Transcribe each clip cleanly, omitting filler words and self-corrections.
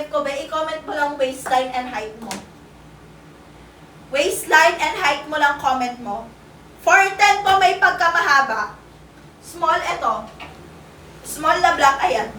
ko, be, i-comment mo lang waistline and height mo. Waistline and height mo lang comment mo. 410 po may pagkamahaba. Small, ito. Small na black, ayan.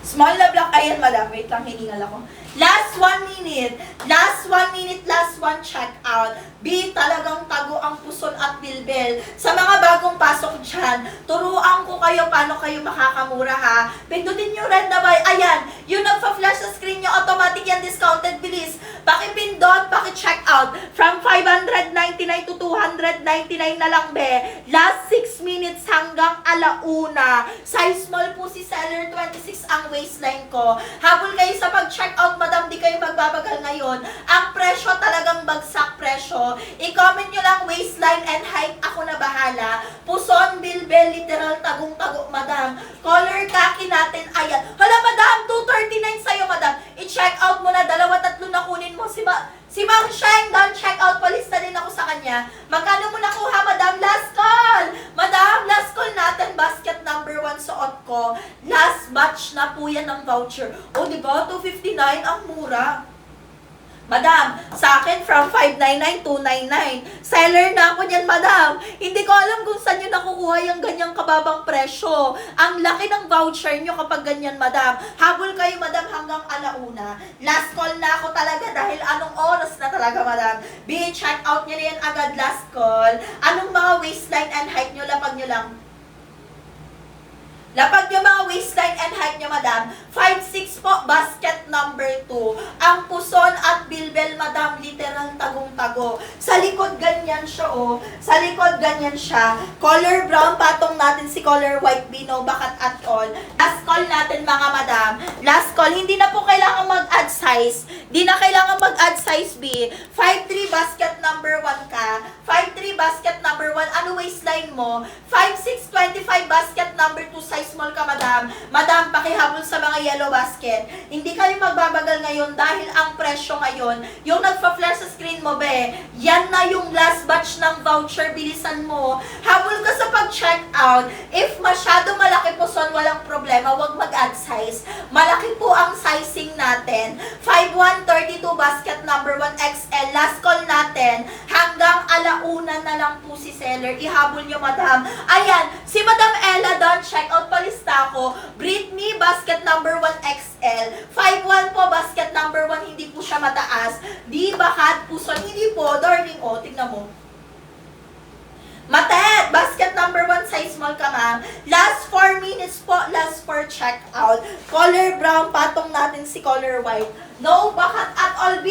Small na black, ayan, madam. Wait lang, hiningal ako. Last 1 minute. Last 1 minute, last 1 check out. B, talagang tago ang puson at bilbil. Sa mga bagong pasok dyan, turuan ko kayo paano kayo makakamura, ha? Pindutin nyo red na ba? Ayan, yung nagpa-flash sa screen nyo, automatic yan, discounted, bilis. Paki-pindot, paki-check out. From 599 to 299 na lang, be. Last 6 minutes hanggang alauna. Size small po si seller, 26 ang waistline ko. Habol kayo sa pag-check out, madam, di kayo magbabagal ngayon. Ang presyo talagang bagsak presyo. I-comment nyo lang waistline and height, ako na bahala. Puson, bilbel, literal, tagong-tago, madam. Color khaki natin, ayan. Hala, madam, 239 sa'yo, madam. I-check out mo na, 2-3 na kunin mo. Si Ma'am Sheng, down check out, palista din ako sa kanya. Magkano mo nakuha, madam? Last call! Madam, last call natin, basket number 1 suot ko. Last batch na po yan ng voucher. O, diba? 259, ang mura. Madam, sa akin from 599 to 299. Seller na ako niyan, madam. Hindi ko alam kung saan nyo nakukuha yung ganyang kababang presyo. Ang laki ng voucher nyo kapag ganyan, madam. Habol kayo, madam, hanggang alauna. Last call na ako talaga dahil anong oras na talaga, madam. B, check out nyo na yan agad, last call. Anong mga waistline and height nyo, lapag nyo lang. Lapag yung mga waistline and height nyo, madam. 5'6 po, basket number 2. Ang puson at bilbel, madam, literal tagong-tago. Sa likod, ganyan siya, oh. Sa likod, ganyan siya. Color brown, patong natin si color white, no bakat at all. Last call natin, mga madam. Last call, hindi na po kailangan mag-add size. Di na kailangan mag-add size B. 5'3 basket number 1 ka. 5'3 basket number 1. Ano waistline mo? 5'6, 25 basket number 2 size small ka, madam. Madam, pakihabol sa mga yellow basket. Hindi kayo magbabagal ngayon dahil ang presyo ngayon, yung nagpa-flash sa screen mo, be, yan na yung last batch ng voucher, bilisan mo. Habol ka sa pag-check out. If masyado malaki po son, walang problema, wag mag-add size. Malaki po ang sizing natin. 5'1", 32 basket number 1 XL. Last call natin. Hanggang alauna na lang po si seller. Ihabol nyo, madam. Ayan, si Madam Ella doon, check out palista ko. Britney, basket number 1 XL. 5'1 po, basket number 1, hindi po siya mataas. Di bakat, puson, hindi po. Darling, oh, tignan mo. Matet, basket number 1, size small ka, ma'am. Last 4 minutes po, last 4 check out. Color brown, patong natin si color white. No, bakat at all, B.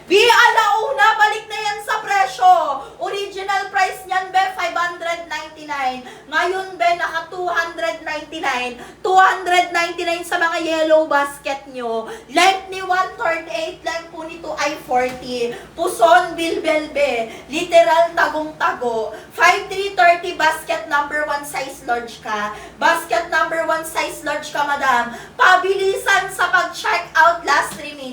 B, alauna, balik na yan sa presyo. Original price niyan, be, 599. Ngayon, be, naka 299. 299 sa mga yellow basket nyo. Length ni 138, length po nito ay 40. Puson, bilbel, be. Literal, tagong-tago. 5'3", 30 basket number 1 size large ka. Basket number 1 size large ka, madam. Pabilisan sa pag-check out, last 3 minutes.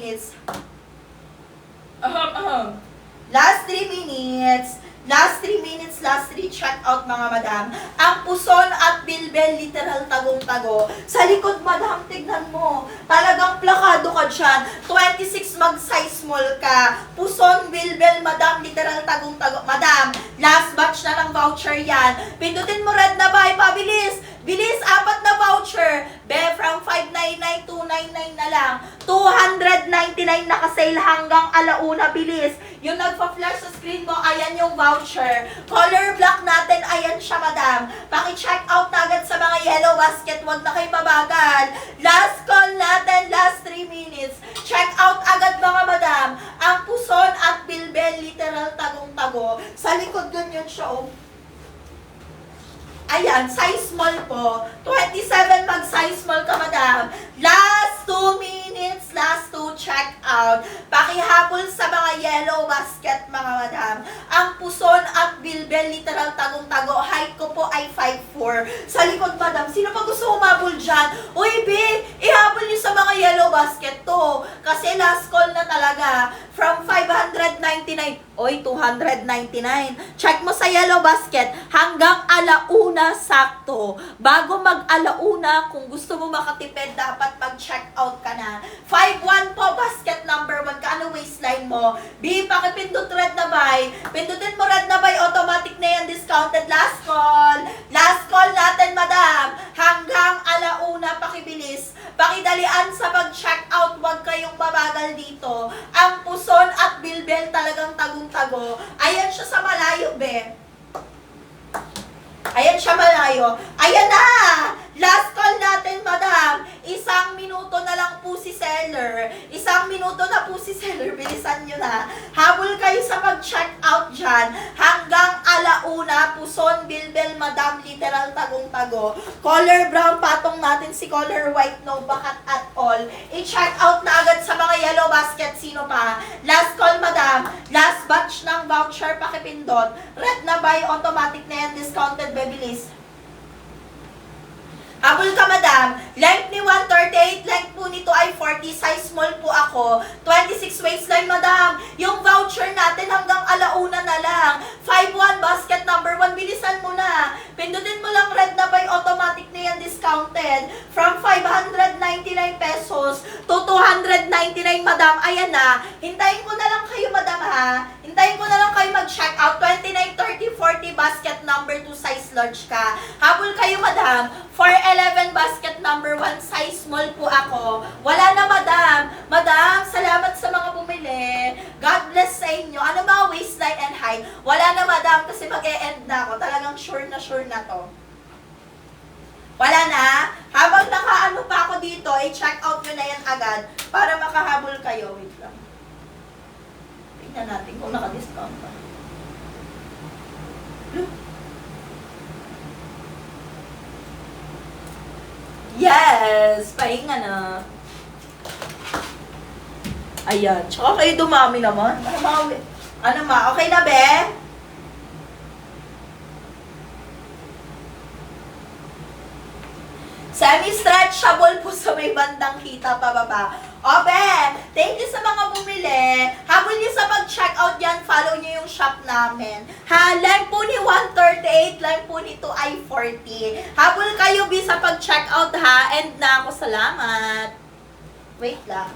Last 3 minutes. Last 3 minutes, last 3 check out, mga madam. Ang puson at bilbel, literal tagong-tago. Sa likod, madam, tignan mo. Talagang plakado ka dyan. 26 mag-size small ka. Puson, bilbel, madam, literal tagong-tago. Madam, last batch na ng voucher yan. Pindutin mo red na ba? Pabilis! Bilis, 4 na voucher. Be, from 599, 299 na lang. 299 naka-sale hanggang alauna, bilis. Yung nagpa-flash sa screen mo, ayan yung voucher. Color black natin, ayan siya, madam. Paki-check out agad sa mga yellow basket, wag na kayo mabagal. Last call natin, last 3 minutes. Check out agad, mga madam. Ang puson at bilbel, literal tagong-tago. Sa likod ganyan siya, oh. Ayan, size small po. 27 mag-size small ka, madam. Last 2 minutes, last 2 check out. Pakihabol sa mga yellow basket, mga madam. Ang puson at bilbel, literal tagong-tago. Height ko po ay 5'4". Sa likod, madam, sino pa gusto umabol dyan? Uy, B, ihabol nyo sa mga yellow basket to. Kasi last call na talaga. From 599 299. Oy, 299. Check mo sa yellow basket. Hanggang alauna sakto. Bago mag-alauna, kung gusto mo makatipid, dapat mag-check out ka na. 5-1 po, basket number 1. Kaano waistline mo? B, pakipindot red na buy. Pindutin mo red na buy, automatic na yan, discounted. Last call. Last call natin, madam. Hanggang alauna, pakibilis. Pakidalian sa pag-check out, huwag kayong mabagal dito. Ang puson at bilbel talagang tagong-tago. Ayan siya sa malayo, be. Ayan siya malayo. Ayan na! Last call natin, madam. 1 minuto na lang po si seller. 1 minuto na po si seller. Bilisan nyo na. Habol kayo sa pag-check out dyan. Hanggang alauna, puson, bilbel, madam, literal tagong-tago. Color brown, patong natin si color white, no bakat at all. I-check out na agad sa mga yellow basket. Sino pa? Last call, madam. Last batch ng voucher, pakipindot. Red na buy, automatic na yan, discounted, bebilis. Habol ka, madam. Length ni 138, length po nito ay 40, size small po ako. 26 waistline, madam. Yung voucher natin hanggang alauna na lang. 5-1, basket number 1, bilisan mo na. Pindutin mo lang red na buy, automatic na yan, discounted. From 599 pesos to 299, madam. Ayan na. Hintayin ko na lang kayo, madam, ha. Hintayin ko na lang kayo mag-check out. 29, 30, 40, basket number 2, size large ka. Habol kayo, madam. 411 basket number 1, size small po ako. Wala na, madam. Madam, salamat sa mga bumili. God bless sa inyo. Ano ba waistline and height? Wala na, madam, kasi mag-e-end na ako. Talagang sure na to. Wala na. Habang nakaano pa ako dito, i-check out nyo na yan agad para makahabol kayo. Wait lang. Tingnan natin kung naka-discount pa. Yes! Pahinga na. Ayan. Tsaka kayo dumami naman. Ano ma? Okay na, be? Semi-stretchable po sa may bandang kita pababa. O, be! Thank you sa mga bumili. Habol niyo sa pag-check out yan, follow niyo yung shop namin. Ha, length po ni 138, length po nito ay 40. Habol kayo, be, sa pag-check out, ha? End na ako. Salamat. Wait lang.